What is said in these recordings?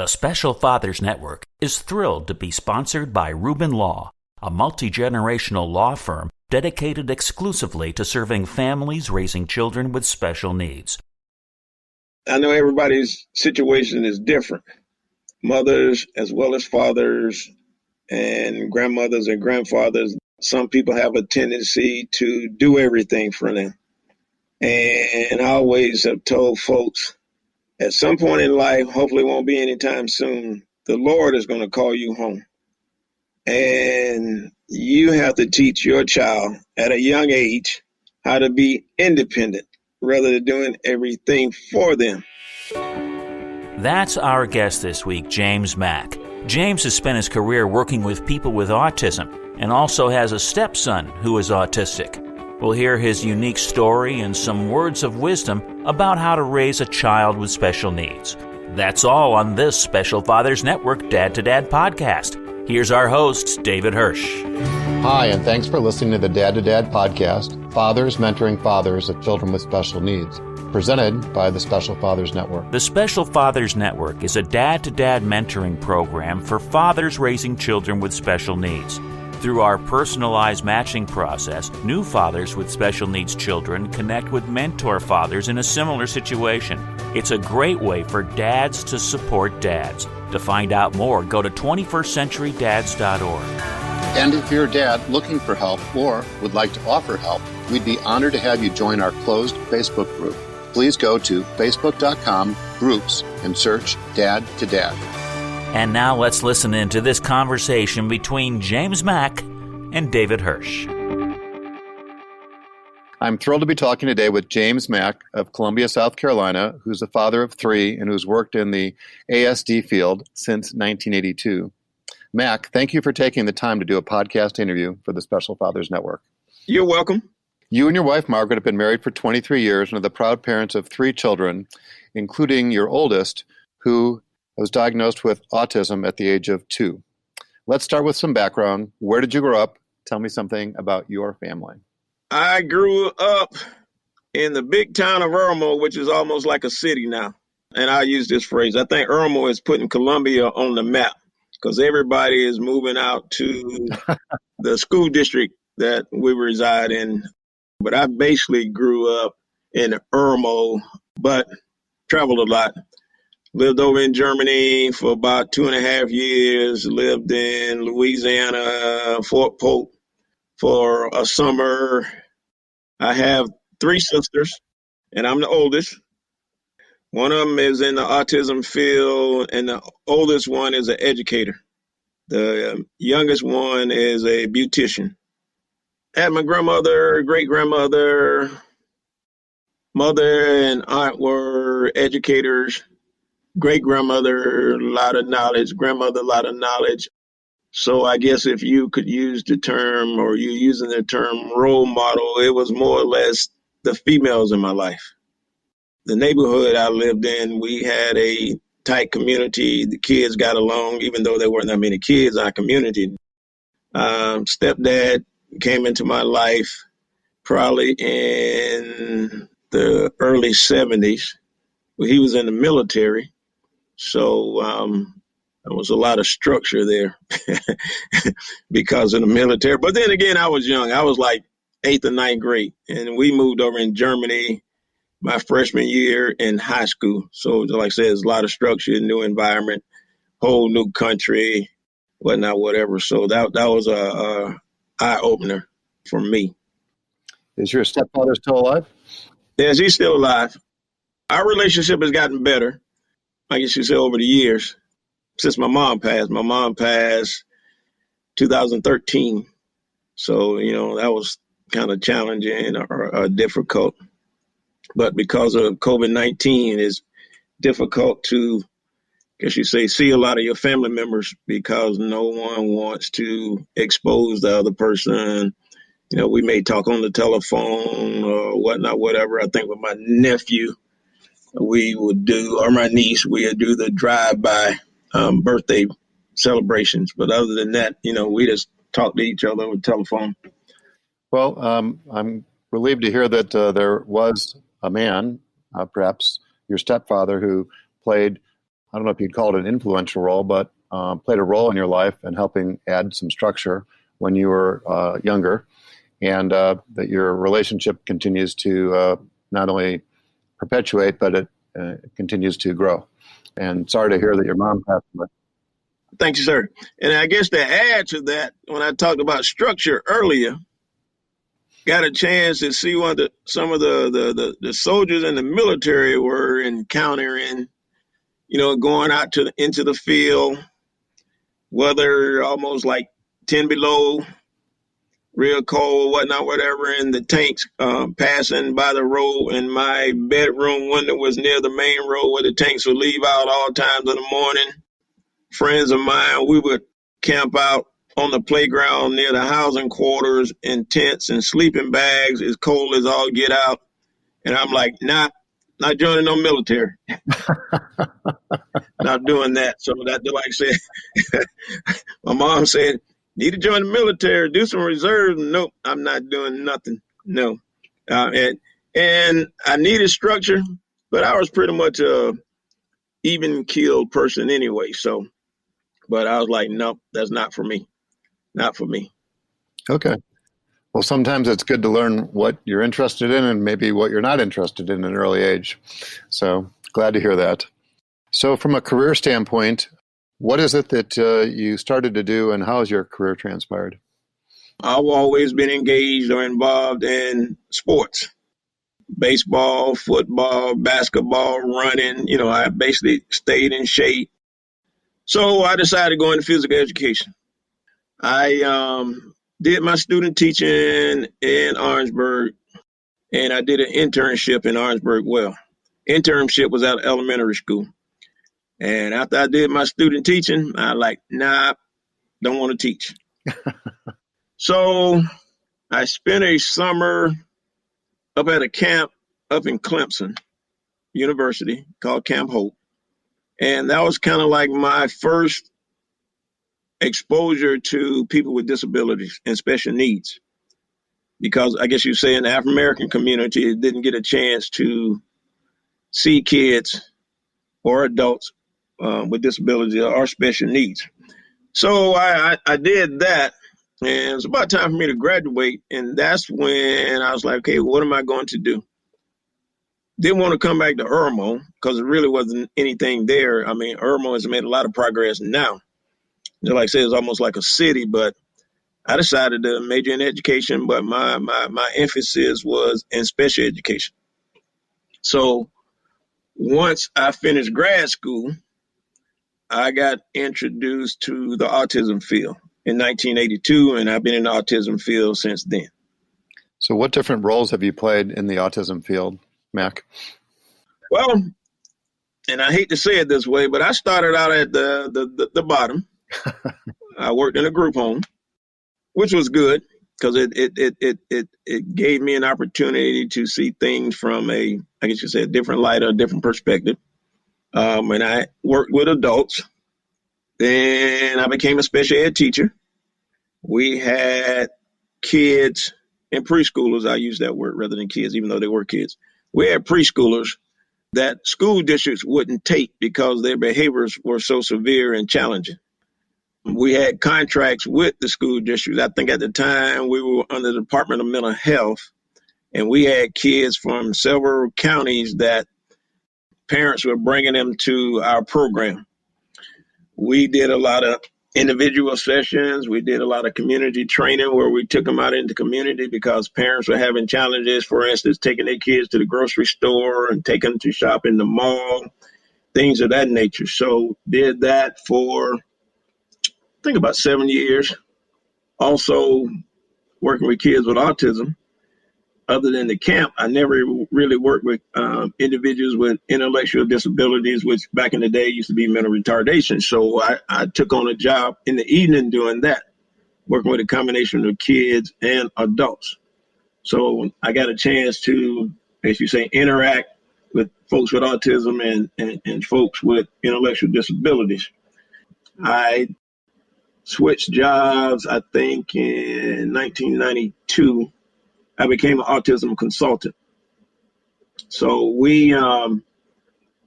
The Special Fathers Network is thrilled to be sponsored by Rubin Law, a multi-generational law firm dedicated exclusively to serving families raising children with special needs. I know everybody's situation is different. Mothers as well as fathers and grandmothers and grandfathers. Some people have a tendency to do everything for them. And I always have told folks, at some point in life, hopefully it won't be anytime soon, the Lord is going to call you home. And you have to teach your child at a young age how to be independent rather than doing everything for them. That's our guest this week, James Mack. James has spent his career working with people with autism and also has a stepson who is autistic. We'll hear his unique story and some words of wisdom about how to raise a child with special needs. That's all on this Special Fathers Network Dad to Dad podcast. Here's our host, David Hirsch. Hi, and thanks for listening to the Dad to Dad podcast, Fathers Mentoring Fathers of Children with Special Needs, presented by the Special Fathers Network. The Special Fathers Network is a dad-to-dad mentoring program for fathers raising children with special needs. Through our personalized matching process, new fathers with special needs children connect with mentor fathers in a similar situation. It's a great way for dads to support dads. To find out more, go to 21stcenturydads.org. And if you're a dad looking for help or would like to offer help, we'd be honored to have you join our closed Facebook group. Please go to facebook.com/groups and search Dad to Dad. And now let's listen into this conversation between James Mack and David Hirsch. I'm thrilled to be talking today with James Mack of Columbia, South Carolina, who's a father of three and who's worked in the ASD field since 1982. Mack, thank you for taking the time to do a podcast interview for the Special Fathers Network. You're welcome. You and your wife, Margaret, have been married for 23 years and are the proud parents of three children, including your oldest, who was diagnosed with autism at the age of 2. Let's start with some background. Where did you grow up? Tell me something about your family. I grew up in the big town of Irmo, which is almost like a city now. And I use this phrase. I think Irmo is putting Columbia on the map because everybody is moving out to the school district that we reside in. But I basically grew up in Irmo, but traveled a lot. Lived over in Germany for about 2.5 years, lived in Louisiana, Fort Polk for a summer. I have 3 sisters, and I'm the oldest. One of them is in the autism field, and the oldest one is an educator. The youngest one is a beautician. I had my grandmother, great-grandmother, mother and aunt were educators. Great-grandmother, a lot of knowledge. Grandmother, a lot of knowledge. So I guess if you could use the term, or you're using the term role model, it was more or less the females in my life. The neighborhood I lived in, we had a tight community. The kids got along, even though there weren't that many kids in our community. Stepdad came into my life probably in the early 70s. He was in the military. So there was a lot of structure there because of the military. But then again, I was young. I was like 8th or 9th grade. And we moved over in Germany my freshman year in high school. So like I said, there's a lot of structure, new environment, whole new country, whatnot, whatever. So that was a eye-opener for me. Is your stepfather still alive? Yes, he's still alive. Our relationship has gotten better, I guess you say, over the years, since my mom passed. My mom passed 2013. So, that was kind of challenging or difficult. But because of COVID-19, it's difficult to, I guess you say, see a lot of your family members because no one wants to expose the other person. We may talk on the telephone or whatnot, whatever. I think with my nephew, we would do, or my niece, we would do the drive-by birthday celebrations. But other than that, we just talk to each other over the telephone. Well, I'm relieved to hear that there was a man, perhaps your stepfather, who played I don't know if you'd call it an influential role, but played a role in your life in helping add some structure when you were younger, and that your relationship continues to not only perpetuate, but it continues to grow. And sorry to hear that your mom passed away. Thank you, sir. And I guess to add to that, when I talked about structure earlier, got a chance to see some of the soldiers in the military were encountering, going out into the field, weather almost like 10 below, real cold, whatnot, whatever, and the tanks passing by the road. And my bedroom window was near the main road where the tanks would leave out all times of the morning. Friends of mine, we would camp out on the playground near the housing quarters in tents and sleeping bags, as cold as all get out. And I'm like, not joining no military. Not doing that. So that, like I said, my mom said, need to join the military, do some reserves. Nope, I'm not doing nothing. No. And I needed structure, but I was pretty much a even keeled person anyway. So, but I was like, nope, that's not for me. Not for me. Okay. Well, sometimes it's good to learn what you're interested in and maybe what you're not interested in at an early age. So glad to hear that. So from a career standpoint, what is it that you started to do and how has your career transpired? I've always been engaged or involved in sports. Baseball, football, basketball, running. I basically stayed in shape. So I decided to go into physical education. I did my student teaching in Orangeburg, and I did an internship in Orangeburg. Well, internship was at elementary school. And after I did my student teaching, I don't want to teach. So I spent a summer up at a camp up in Clemson University called Camp Hope. And that was kind of like my first exposure to people with disabilities and special needs. Because I guess you say in the African American community, it didn't get a chance to see kids or adults with disabilities or special needs. So I did that, and it was about time for me to graduate, and that's when I was like, okay, what am I going to do? Didn't want to come back to Irmo because it really wasn't anything there. I mean, Irmo has made a lot of progress now. Just like I said, it's almost like a city, but I decided to major in education, but my emphasis was in special education. So once I finished grad school, I got introduced to the autism field in 1982, and I've been in the autism field since then. So what different roles have you played in the autism field, Mac? Well, and I hate to say it this way, but I started out at the bottom. I worked in a group home, which was good because it gave me an opportunity to see things from I guess you say, a different light or a different perspective. And I worked with adults. Then I became a special ed teacher. We had kids and preschoolers. I use that word rather than kids, even though they were kids. We had preschoolers that school districts wouldn't take because their behaviors were so severe and challenging. We had contracts with the school districts. I think at the time we were under the Department of Mental Health, and we had kids from several counties that parents were bringing them to our program. We did a lot of individual sessions. We did a lot of community training where we took them out into community because parents were having challenges, for instance, taking their kids to the grocery store and taking them to shop in the mall, things of that nature. So did that for, I think, about 7 years. Also working with kids with autism. Other than the camp, I never really worked with individuals with intellectual disabilities, which back in the day used to be mental retardation. So I took on a job in the evening doing that, working with a combination of kids and adults. So I got a chance to, as you say, interact with folks with autism and folks with intellectual disabilities. I switched jobs, I think, in 1992. I became an autism consultant. So we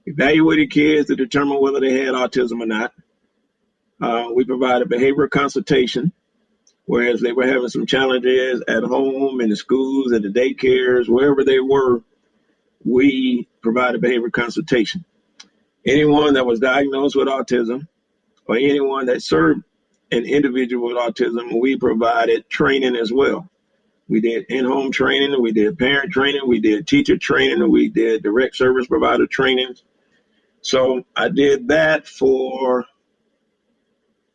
evaluated kids to determine whether they had autism or not. We provided behavioral consultation, whereas they were having some challenges at home, in the schools, at the daycares, wherever they were, we provided behavioral consultation. Anyone that was diagnosed with autism or anyone that served an individual with autism, we provided training as well. We did in-home training, we did parent training, we did teacher training, and we did direct service provider training. So I did that for,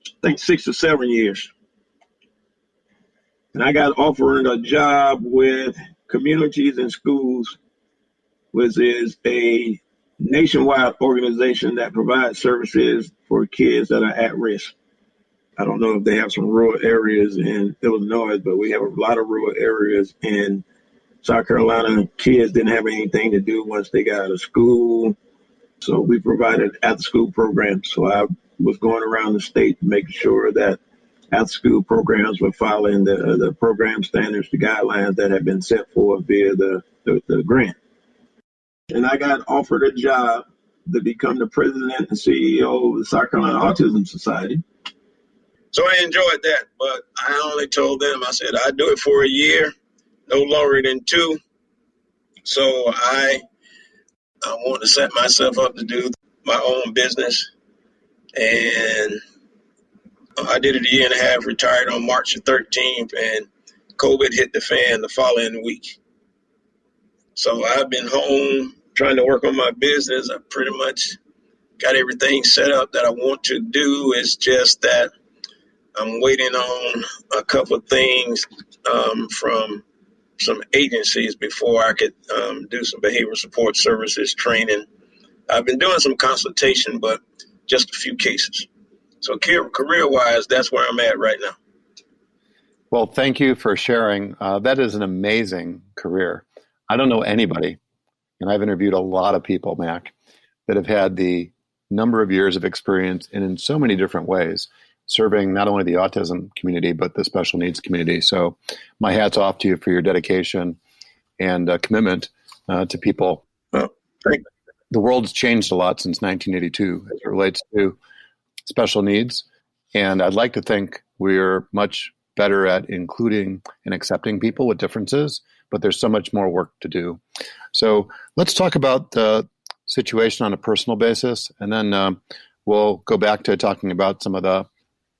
I think, 6 or 7 years. And I got offered a job with Communities and Schools, which is a nationwide organization that provides services for kids that are at risk. I don't know if they have some rural areas in Illinois, but we have a lot of rural areas in South Carolina. Kids didn't have anything to do once they got out of school. So we provided after-school programs. So I was going around the state making sure that after-school programs were following the program standards, the guidelines that had been set forth via the grant. And I got offered a job to become the president and CEO of the South Carolina Autism Society. So I enjoyed that, but I only told them, I said, I'd do it for a year, no longer than 2. So I want to set myself up to do my own business. And I did it a year and a half, retired on March the 13th, and COVID hit the fan the following week. So I've been home trying to work on my business. I pretty much got everything set up that I want to do. It's just that I'm waiting on a couple of things from some agencies before I could do some behavioral support services training. I've been doing some consultation, but just a few cases. So career-wise, that's where I'm at right now. Well, thank you for sharing. That is an amazing career. I don't know anybody, and I've interviewed a lot of people, Mac, that have had the number of years of experience and in so many different ways, serving not only the autism community, but the special needs community. So my hat's off to you for your dedication and commitment to people. Well, thank you. The world's changed a lot since 1982 as it relates to special needs. And I'd like to think we're much better at including and accepting people with differences, but there's so much more work to do. So let's talk about the situation on a personal basis, and then we'll go back to talking about some of the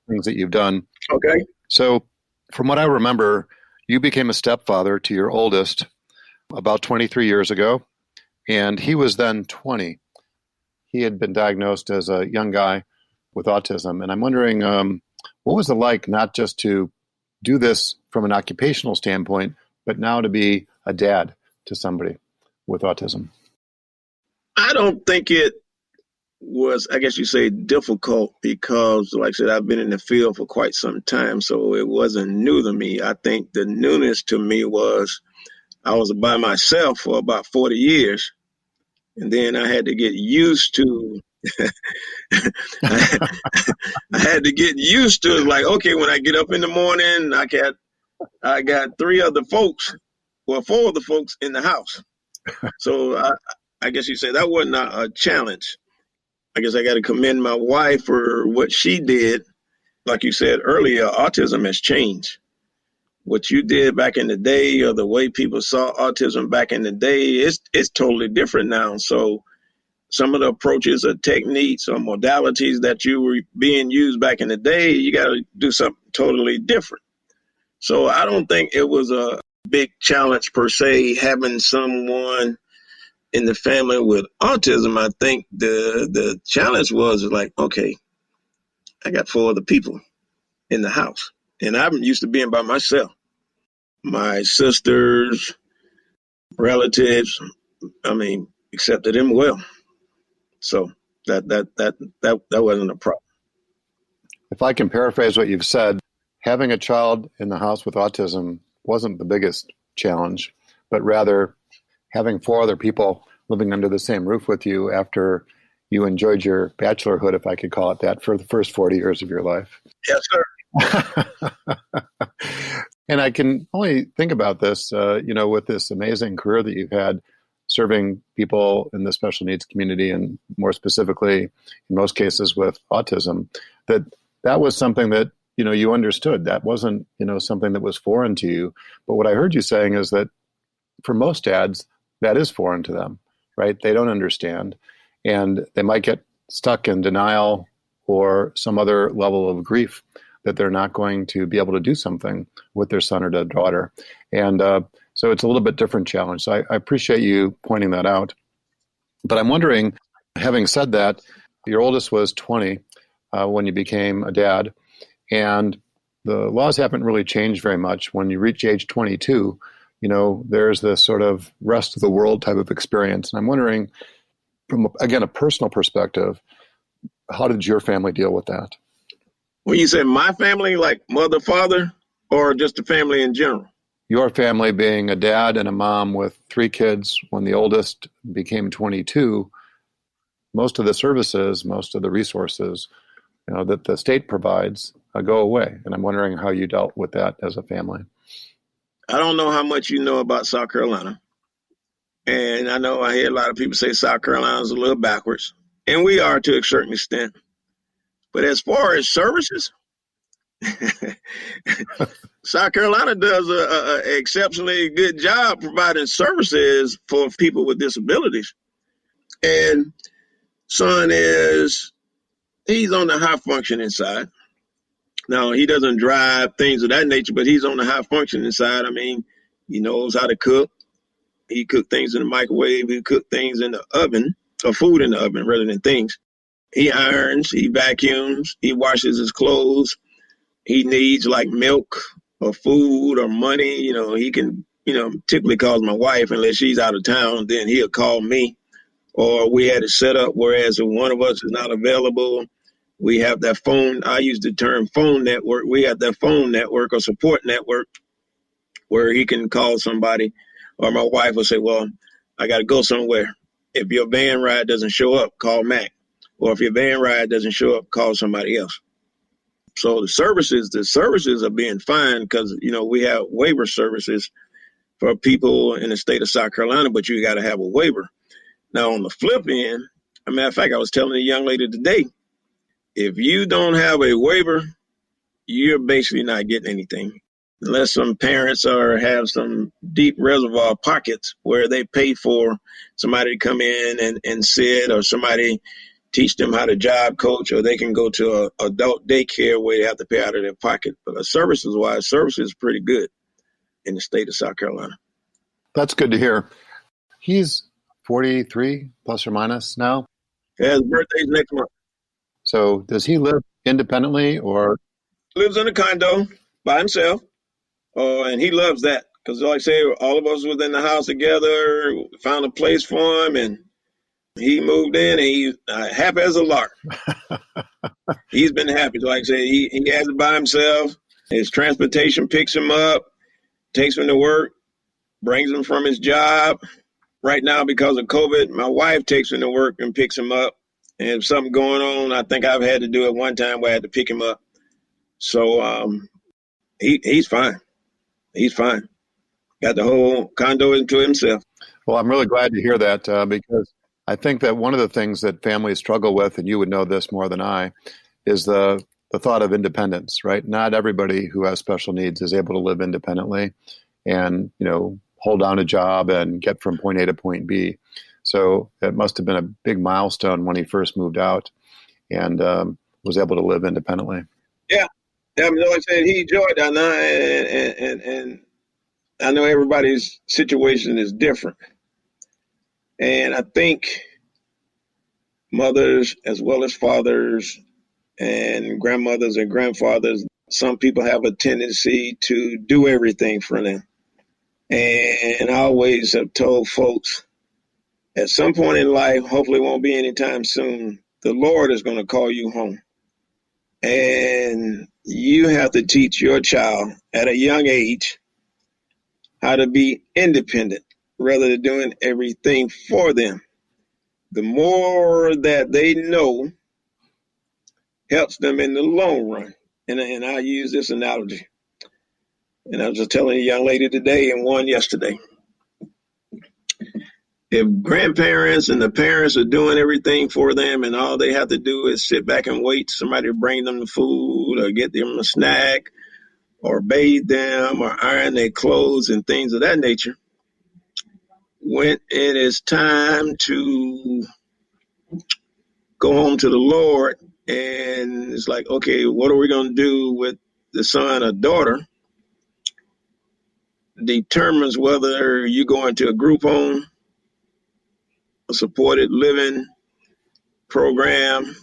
things that you've done. Okay. So from what I remember, you became a stepfather to your oldest about 23 years ago, and he was then 20. He had been diagnosed as a young guy with autism, and I'm wondering, what was it like not just to do this from an occupational standpoint, but now to be a dad to somebody with autism? I don't think it was, I guess you say, difficult because, like I said, I've been in the field for quite some time, so it wasn't new to me. I think the newness to me was I was by myself for about 40 years, and then I had to get used to I had to get used to it. Like, okay, when I get up in the morning, I got 3 other folks, well, 4 of the folks in the house. So I guess you say that wasn't a challenge. I guess I got to commend my wife for what she did. Like you said earlier, autism has changed. What you did back in the day, or the way people saw autism back in the day, it's totally different now. So some of the approaches or techniques or modalities that you were being used back in the day, you got to do something totally different. So I don't think it was a big challenge per se, having someone in the family with autism. I think the challenge was like, okay, I got 4 other people in the house, and I'm used to being by myself. My sisters, relatives, accepted him well. So that wasn't a problem. If I can paraphrase what you've said, having a child in the house with autism wasn't the biggest challenge, but rather having 4 other people living under the same roof with you after you enjoyed your bachelorhood, if I could call it that, for the first 40 years of your life. Yes, sir. And I can only think about this, with this amazing career that you've had, serving people in the special needs community, and more specifically, in most cases with autism, that was something that, you understood. That wasn't, something that was foreign to you. But what I heard you saying is that for most dads, that is foreign to them, right? They don't understand, and they might get stuck in denial or some other level of grief that they're not going to be able to do something with their son or their daughter. And so it's a little bit different challenge. So I appreciate you pointing that out. But I'm wondering, having said that, your oldest was 20 when you became a dad, and the laws haven't really changed very much. When you reach age 22, there's this sort of rest of the world type of experience. And I'm wondering, from, again, a personal perspective, how did your family deal with that? When you say my family, like mother, father, or just the family in general? Your family being a dad and a mom with 3 kids, when the oldest became 22, most of the services, most of the resources, that the state provides go away. And I'm wondering how you dealt with that as a family. I don't know how much you know about South Carolina. And I know I hear a lot of people say South Carolina is a little backwards. And we are to a certain extent. But as far as services, South Carolina does an exceptionally good job providing services for people with disabilities. And son he's on the high functioning side. Now, he doesn't drive things of that nature, but he's on the high functioning side. I mean, he knows how to cook. He cooked things in the microwave. He cooked things in the oven, or food in the oven rather than things. He irons, he vacuums, he washes his clothes. He needs like milk or food or money. He can, typically calls my wife unless she's out of town. Then he'll call me, or we had it set up whereas if one of us is not available, we have that phone. I use the term phone network. We have that phone network or support network where he can call somebody, or my wife will say, well, I got to go somewhere. If your van ride doesn't show up, call Mac. Or if your van ride doesn't show up, call somebody else. So the services are being fine because, we have waiver services for people in the state of South Carolina, but you got to have a waiver. Now, on the flip end, as a matter of fact, I was telling a young lady today, if you don't have a waiver, you're basically not getting anything. Unless some parents have some deep reservoir pockets where they pay for somebody to come in and sit, or somebody teach them how to job coach, or they can go to a adult daycare where they have to pay out of their pocket. But services is pretty good in the state of South Carolina. That's good to hear. He's 43 plus or minus now. Yeah, his birthday's next month. So does he live independently or? Lives in a condo by himself. And he loves that because, like I say, all of us was in the house together, found a place for him, and he moved in, and he's happy as a lark. He's been happy. Like I say, he has it by himself. His transportation picks him up, takes him to work, brings him from his job. Right now, because of COVID, my wife takes him to work and picks him up. And if something going on, I think I've had to do it one time where I had to pick him up. So he's fine. He's fine. Got the whole condo into himself. Well, I'm really glad to hear that because I think that one of the things that families struggle with, and you would know this more than I, is the thought of independence, right? Not everybody who has special needs is able to live independently and, hold down a job and get from point A to point B. So it must have been a big milestone when he first moved out and was able to live independently. Yeah. I mean, like I said, he enjoyed that now, and I know everybody's situation is different. And I think mothers as well as fathers and grandmothers and grandfathers, some people have a tendency to do everything for them. And I always have told folks, at some point in life, hopefully it won't be anytime soon, the Lord is going to call you home. And you have to teach your child at a young age how to be independent rather than doing everything for them. The more that they know helps them in the long run. And I use this analogy. And I was just telling a young lady today and one yesterday. If grandparents and the parents are doing everything for them and all they have to do is sit back and wait for somebody to bring them the food or get them a snack or bathe them or iron their clothes and things of that nature, when it is time to go home to the Lord and it's like, okay, what are we going to do with the son or daughter, determines whether you go into a group home, a supported living program,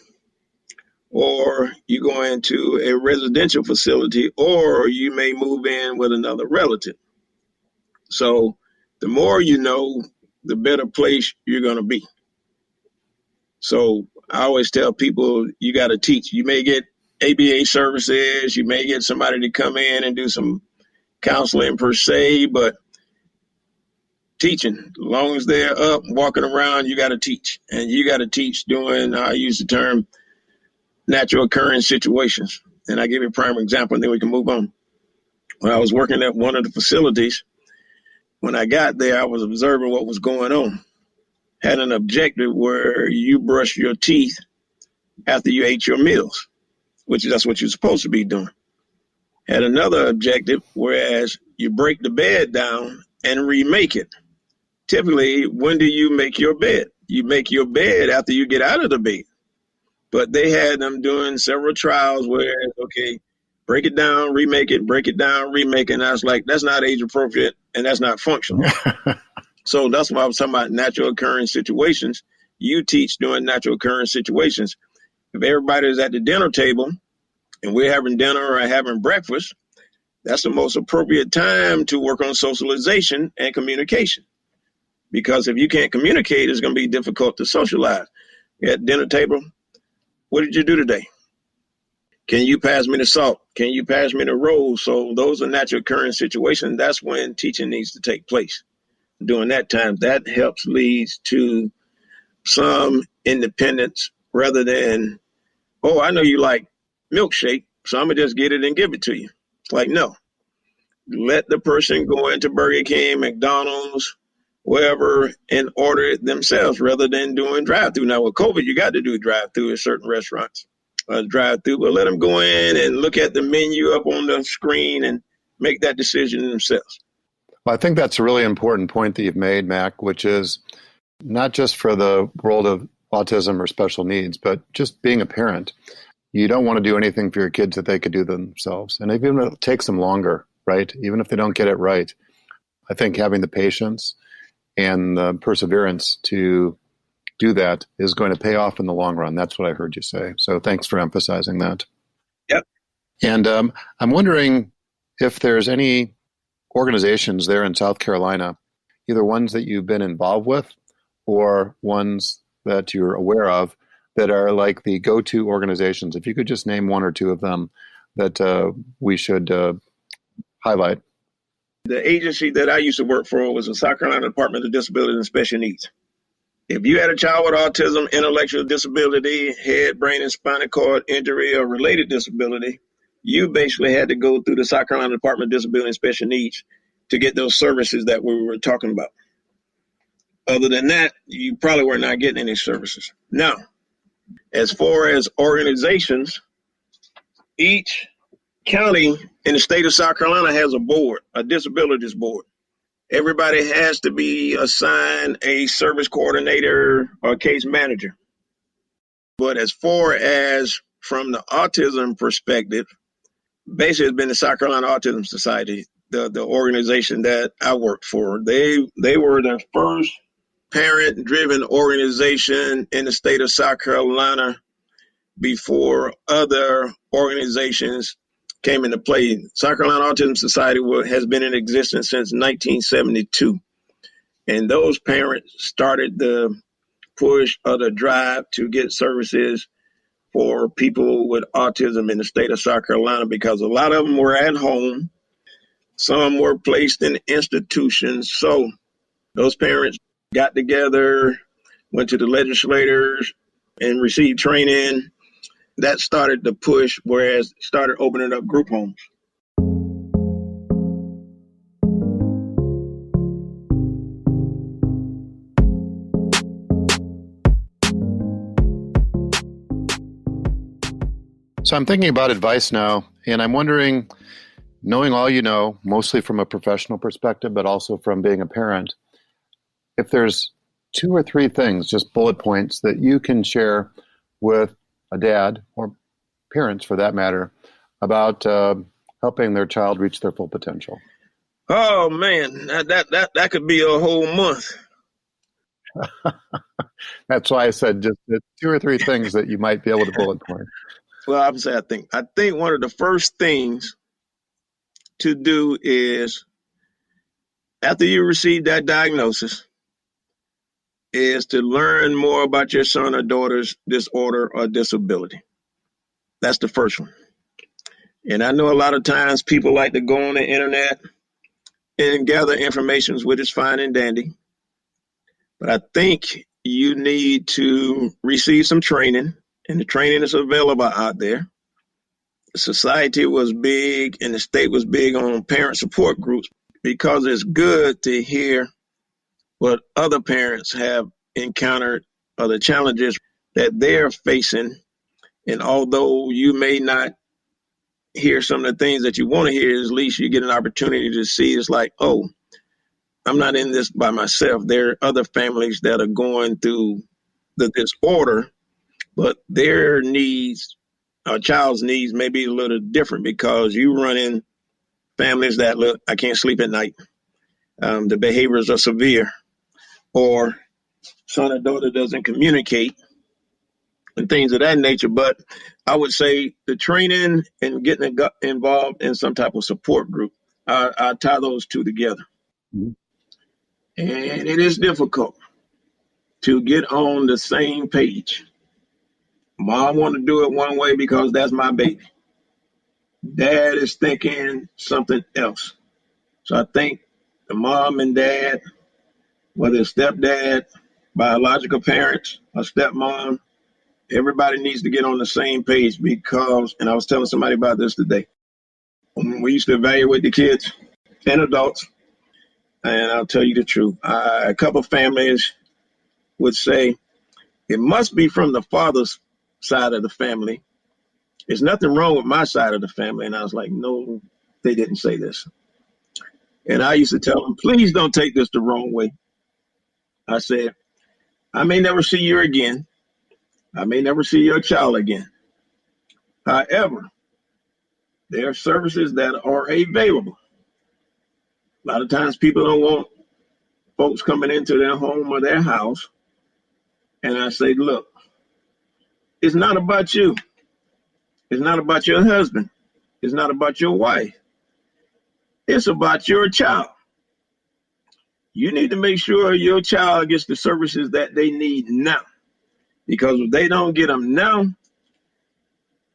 or you go into a residential facility, or you may move in with another relative. So the more you know, the better place you're going to be. So I always tell people you got to teach. You may get ABA services, you may get somebody to come in and do some counseling per se, but teaching, as long as they're up walking around, you got to teach. And you got to teach doing, I use the term, natural occurring situations. And I give you a prime example, and then we can move on. When I was working at one of the facilities, when I got there, I was observing what was going on. Had an objective where you brush your teeth after you ate your meals, which that's what you're supposed to be doing. Had another objective, whereas you break the bed down and remake it. Typically, when do you make your bed? You make your bed after you get out of the bed. But they had them doing several trials where, okay, break it down, remake it, break it down, remake it. And I was like, that's not age appropriate and that's not functional. So that's why I was talking about natural occurring situations. You teach doing natural occurring situations. If everybody's at the dinner table and we're having dinner or having breakfast, that's the most appropriate time to work on socialization and communication. Because if you can't communicate, it's going to be difficult to socialize. You're at the dinner table. What did you do today? Can you pass me the salt? Can you pass me the roll? So those are natural occurring situations. That's when teaching needs to take place. During that time, that helps leads to some independence rather than, oh, I know you like milkshake, so I'm going to just get it and give it to you. It's like, no. Let the person go into Burger King, McDonald's, wherever, and order it themselves rather than doing drive-through. Now, with COVID, you got to do drive-through at certain restaurants. Drive-through, but let them go in and look at the menu up on the screen and make that decision themselves. Well, I think that's a really important point that you've made, Mac, which is not just for the world of autism or special needs, but just being a parent. You don't want to do anything for your kids that they could do themselves. And even if it takes them longer, right? Even if they don't get it right, I think having the patience and the perseverance to do that is going to pay off in the long run. That's what I heard you say. So thanks for emphasizing that. Yep. And I'm wondering if there's any organizations there in South Carolina, either ones that you've been involved with or ones that you're aware of that are like the go-to organizations. If you could just name one or two of them that we should highlight. The agency that I used to work for was the South Carolina Department of Disability and Special Needs. If you had a child with autism, intellectual disability, head, brain, and spinal cord injury, or related disability, you basically had to go through the South Carolina Department of Disability and Special Needs to get those services that we were talking about. Other than that, you probably were not getting any services. Now, as far as organizations, each county in the state of South Carolina has a board, a disabilities board. Everybody has to be assigned a service coordinator or case manager. But as far as from the autism perspective, basically it's been the South Carolina Autism Society, the organization that I worked for. They were the first parent-driven organization in the state of South Carolina before other organizations came into play. South Carolina Autism Society has been in existence since 1972. And those parents started the push or the drive to get services for people with autism in the state of South Carolina because a lot of them were at home. Some were placed in institutions. So those parents got together, went to the legislators and received training. That started the push, whereas started opening up group homes. So I'm thinking about advice now, and I'm wondering, knowing all you know, mostly from a professional perspective, but also from being a parent, if there's 2 or 3 things, just bullet points, that you can share with a dad, or parents for that matter, about helping their child reach their full potential. Oh man, that could be a whole month. That's why I said just 2 or 3 things that you might be able to bullet point. Well, I think one of the first things to do is, after you receive that diagnosis, is to learn more about your son or daughter's disorder or disability. That's the first one. And I know a lot of times people like to go on the internet and gather information, which is fine and dandy. But I think you need to receive some training, and the training is available out there. Society was big and the state was big on parent support groups, because it's good to hear what other parents have encountered or the challenges that they're facing. And although you may not hear some of the things that you want to hear, at least you get an opportunity to see it's like, oh, I'm not in this by myself. There are other families that are going through the disorder, but their needs, a child's needs, may be a little different, because you run in families that, look, I can't sleep at night. The behaviors are severe, or son or daughter doesn't communicate, and things of that nature. But I would say the training and getting involved in some type of support group, I tie those two together. Mhm. And it is difficult to get on the same page. Mom want to do it one way because that's my baby. Dad is thinking something else. So I think the mom and dad, whether it's stepdad, biological parents, or stepmom, everybody needs to get on the same page, because, and I was telling somebody about this today, when we used to evaluate the kids and adults, and I'll tell you the truth, a couple of families would say, it must be from the father's side of the family. There's nothing wrong with my side of the family. And I was like, no, they didn't say this. And I used to tell them, please don't take this the wrong way. I said, I may never see you again. I may never see your child again. However, there are services that are available. A lot of times people don't want folks coming into their home or their house. And I say, look, it's not about you. It's not about your husband. It's not about your wife. It's about your child. You need to make sure your child gets the services that they need now. Because if they don't get them now,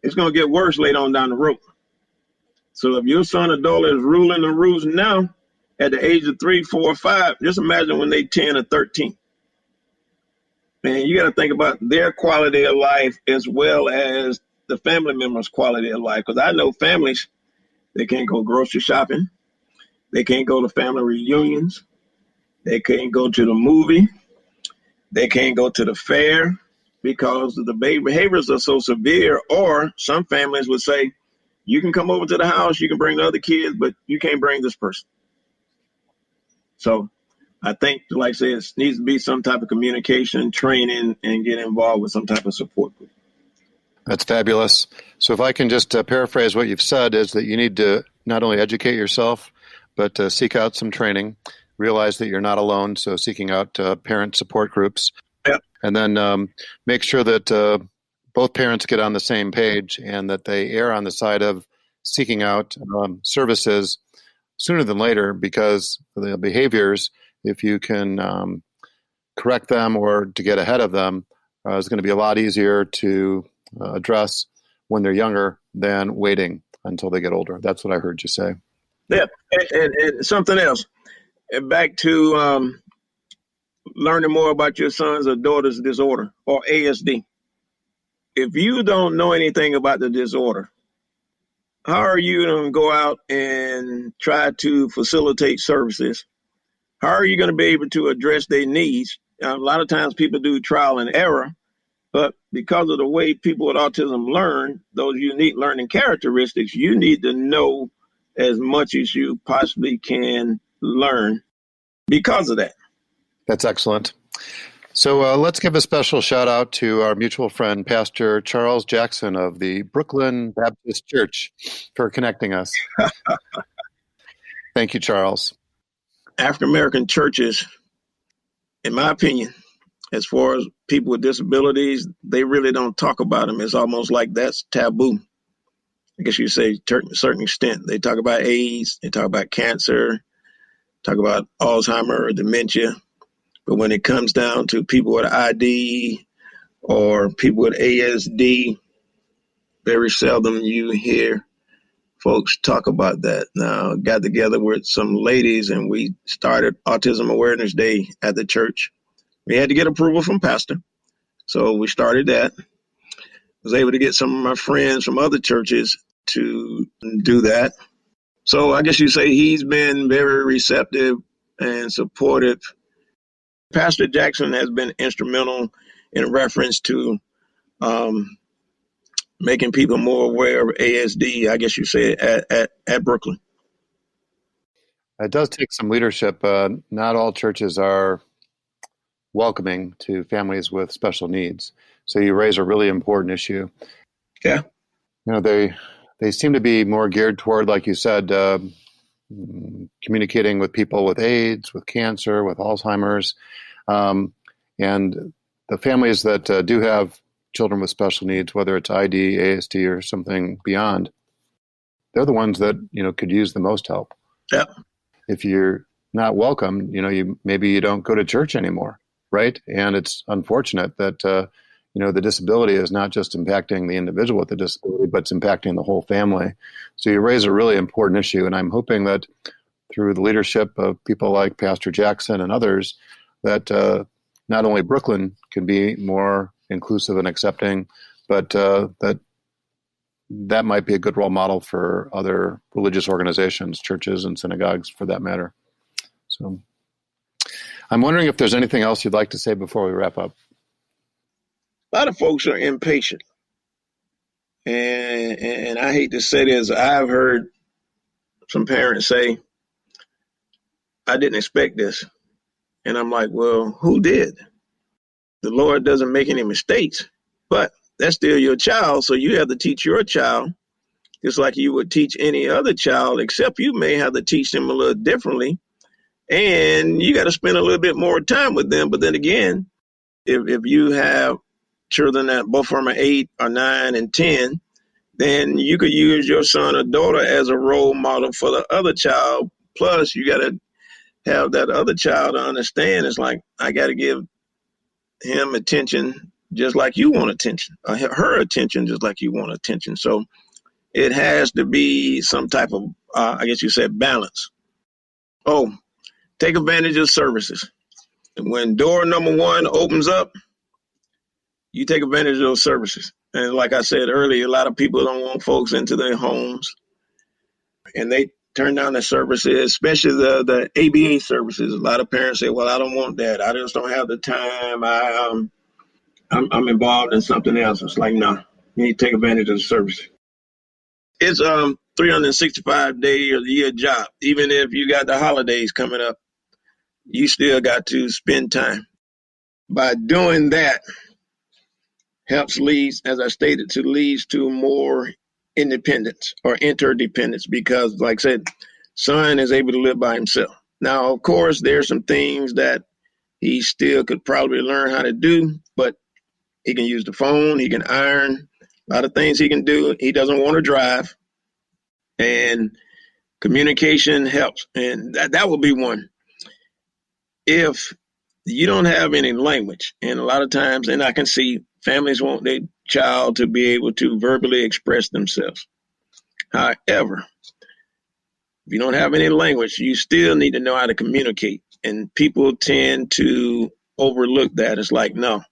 it's going to get worse later on down the road. So if your son or daughter is ruling the roost now, at the age of 3, 4, 5, just imagine when they 10 or 13. Man, you got to think about their quality of life as well as the family members' quality of life. Because I know families, they can't go grocery shopping. They can't go to family reunions. They can't go to the movie. They can't go to the fair because the behaviors are so severe. Or some families would say, you can come over to the house, you can bring the other kids, but you can't bring this person. So I think, like I said, it needs to be some type of communication, training, and get involved with some type of support group. That's fabulous. So if I can just paraphrase what you've said, is that you need to not only educate yourself, but seek out some training, realize that you're not alone, so seeking out parent support groups. Yep. And then make sure that both parents get on the same page and that they err on the side of seeking out services sooner than later, because the behaviors, if you can correct them or to get ahead of them, is going to be a lot easier to address when they're younger than waiting until they get older. That's what I heard you say. Yeah, and something else. And back to learning more about your son's or daughter's disorder, or ASD. If you don't know anything about the disorder, how are you going to go out and try to facilitate services? How are you going to be able to address their needs? A lot of times people do trial and error, But because of the way people with autism learn, those unique learning characteristics, you need to know as much as you possibly can learn because of that. That's excellent. So let's give a special shout out to our mutual friend, Pastor Charles Jackson of the Brooklyn Baptist Church, for connecting us. Thank you, Charles. African American churches, in my opinion, as far as people with disabilities, they really don't talk about them. It's almost like that's taboo. I guess you say to a certain extent. They talk about AIDS, they talk about cancer, talk about Alzheimer or dementia. But when it comes down to people with ID or people with ASD, very seldom you hear folks talk about that. Now, got together with some ladies and we started Autism Awareness Day at the church. We had to get approval from pastor. So we started that. Was able to get some of my friends from other churches to do that. So I guess you say he's been very receptive and supportive. Pastor Jackson has been instrumental in reference to making people more aware of ASD, I guess you say, at Brooklyn. It does take some leadership. Not all churches are welcoming to families with special needs. So you raise a really important issue. Yeah. You know, they seem to be more geared toward, like you said, communicating with people with AIDS, with cancer, with Alzheimer's. And the families that do have children with special needs, whether it's ID, ASD, or something beyond, they're the ones that, could use the most help. Yeah. If you're not welcome, maybe you don't go to church anymore, right? And it's unfortunate that, the disability is not just impacting the individual with the disability, but it's impacting the whole family. So you raise a really important issue, and I'm hoping that through the leadership of people like Pastor Jackson and others, that not only Brooklyn can be more inclusive and accepting, but that might be a good role model for other religious organizations, churches and synagogues for that matter. So I'm wondering if there's anything else you'd like to say before we wrap up. A lot of folks are impatient. And I hate to say this, I've heard some parents say, I didn't expect this. And I'm like, well, who did? The Lord doesn't make any mistakes, but that's still your child. So you have to teach your child just like you would teach any other child, except you may have to teach them a little differently. And you got to spend a little bit more time with them. But then again, if you have children that both from are 8 or 9 and 10, then you could use your son or daughter as a role model for the other child. Plus, you got to have that other child to understand it's like, I got to give him attention just like you want attention, or her attention just like you want attention. So it has to be some type of, I guess you said, balance. Oh, take advantage of services. When door number 1 opens up, you take advantage of those services. And like I said earlier, a lot of people don't want folks into their homes, and they turn down the services, especially the ABA services. A lot of parents say, well, I don't want that. I just don't have the time. I'm involved in something else. It's like, no, you need to take advantage of the service. It's 365 day of the year job. Even if you got the holidays coming up, you still got to spend time. By doing that, helps leads, as I stated, leads to more independence or interdependence, because like I said, son is able to live by himself. Now, of course, there's some things that he still could probably learn how to do, but he can use the phone, he can iron, a lot of things he can do. He doesn't want to drive, and communication helps. And that would be one. If you don't have any language, and a lot of times, and I can see families want their child to be able to verbally express themselves. However, if you don't have any language, you still need to know how to communicate. And people tend to overlook that. It's like, no.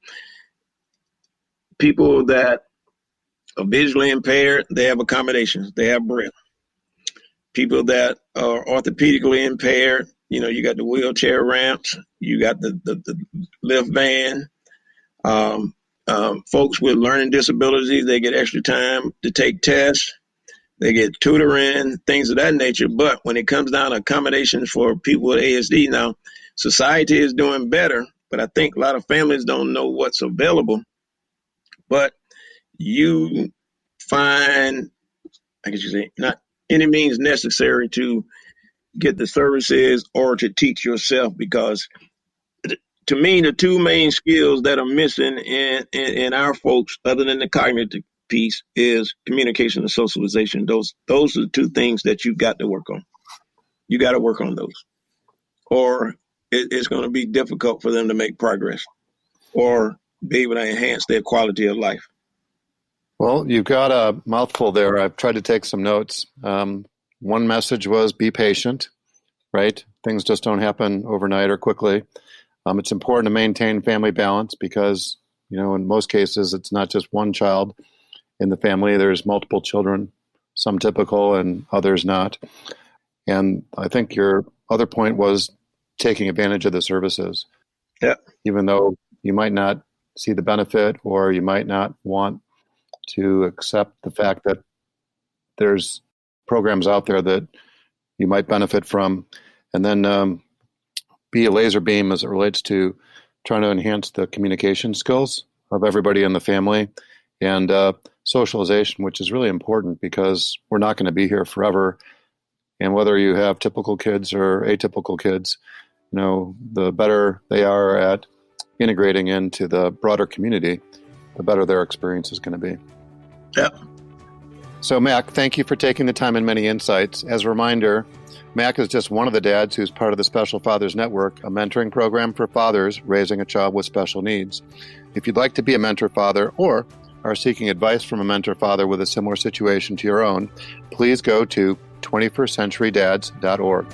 People that are visually impaired, they have accommodations. They have braille. People that are orthopedically impaired, you got the wheelchair ramps, you got the lift van. A Folks with learning disabilities, they get extra time to take tests. They get tutoring, things of that nature. But when it comes down to accommodations for people with ASD now, society is doing better. But I think a lot of families don't know what's available. But you find, I guess you say, not any means necessary to get the services or to teach yourself, because to me, the two main skills that are missing in our folks, other than the cognitive piece, is communication and socialization. Those are the two things that you've got to work on. You got to work on those, or it's going to be difficult for them to make progress or be able to enhance their quality of life. Well, you've got a mouthful there. I've tried to take some notes. One message was be patient, right? Things just don't happen overnight or quickly. It's important to maintain family balance because, in most cases, it's not just one child in the family. There's multiple children, some typical and others not. And I think your other point was taking advantage of the services. Yeah. Even though you might not see the benefit or you might not want to accept the fact that there's programs out there that you might benefit from. And then be a laser beam as it relates to trying to enhance the communication skills of everybody in the family and socialization, which is really important because we're not going to be here forever. And whether you have typical kids or atypical kids, the better they are at integrating into the broader community, the better their experience is going to be. Yeah. So, Mac, thank you for taking the time and many insights. As a reminder, Mac is just one of the dads who's part of the Special Fathers Network, a mentoring program for fathers raising a child with special needs. If you'd like to be a mentor father or are seeking advice from a mentor father with a similar situation to your own, please go to 21stcenturydads.org.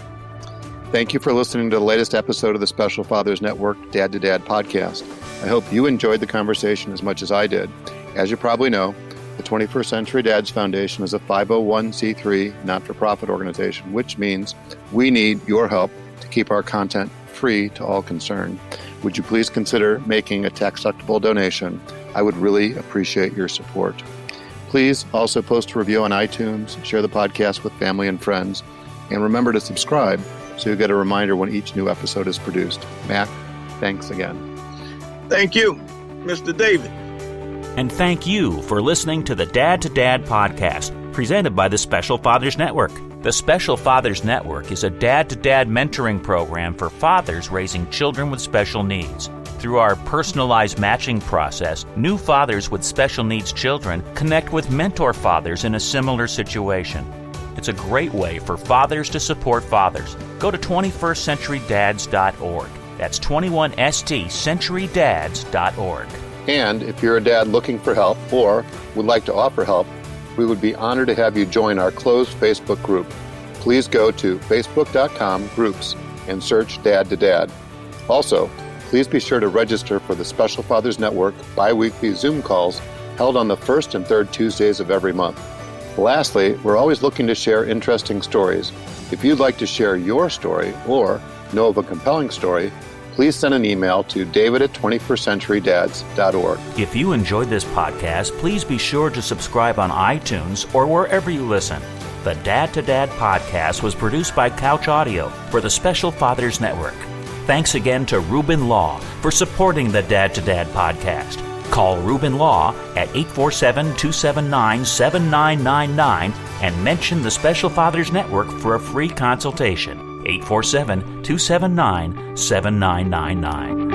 Thank you for listening to the latest episode of the Special Fathers Network Dad to Dad podcast. I hope you enjoyed the conversation as much as I did. As you probably know, the 21st Century Dads Foundation is a 501c3 not-for-profit organization, which means we need your help to keep our content free to all concerned. Would you please consider making a tax-deductible donation? I would really appreciate your support. Please also post a review on iTunes, share the podcast with family and friends, and remember to subscribe so you get a reminder when each new episode is produced. Mac, thanks again. Thank you, Mr. David. And thank you for listening to the Dad to Dad podcast, presented by the Special Fathers Network. The Special Fathers Network is a dad-to-dad mentoring program for fathers raising children with special needs. Through our personalized matching process, new fathers with special needs children connect with mentor fathers in a similar situation. It's a great way for fathers to support fathers. Go to 21stcenturydads.org. That's 21stcenturydads.org. And if you're a dad looking for help or would like to offer help, we would be honored to have you join our closed Facebook group. Please go to facebook.com/groups and search Dad to Dad. Also, please be sure to register for the Special Fathers Network bi-weekly Zoom calls held on the first and third Tuesdays of every month. Lastly, we're always looking to share interesting stories. If you'd like to share your story or know of a compelling story, please send an email to david@21stcenturydads.org. If you enjoyed this podcast, please be sure to subscribe on iTunes or wherever you listen. The Dad to Dad podcast was produced by Couch Audio for the Special Fathers Network. Thanks again to Reuben Law for supporting the Dad to Dad podcast. Call Reuben Law at 847-279-7999 and mention the Special Fathers Network for a free consultation. 847-279-7999.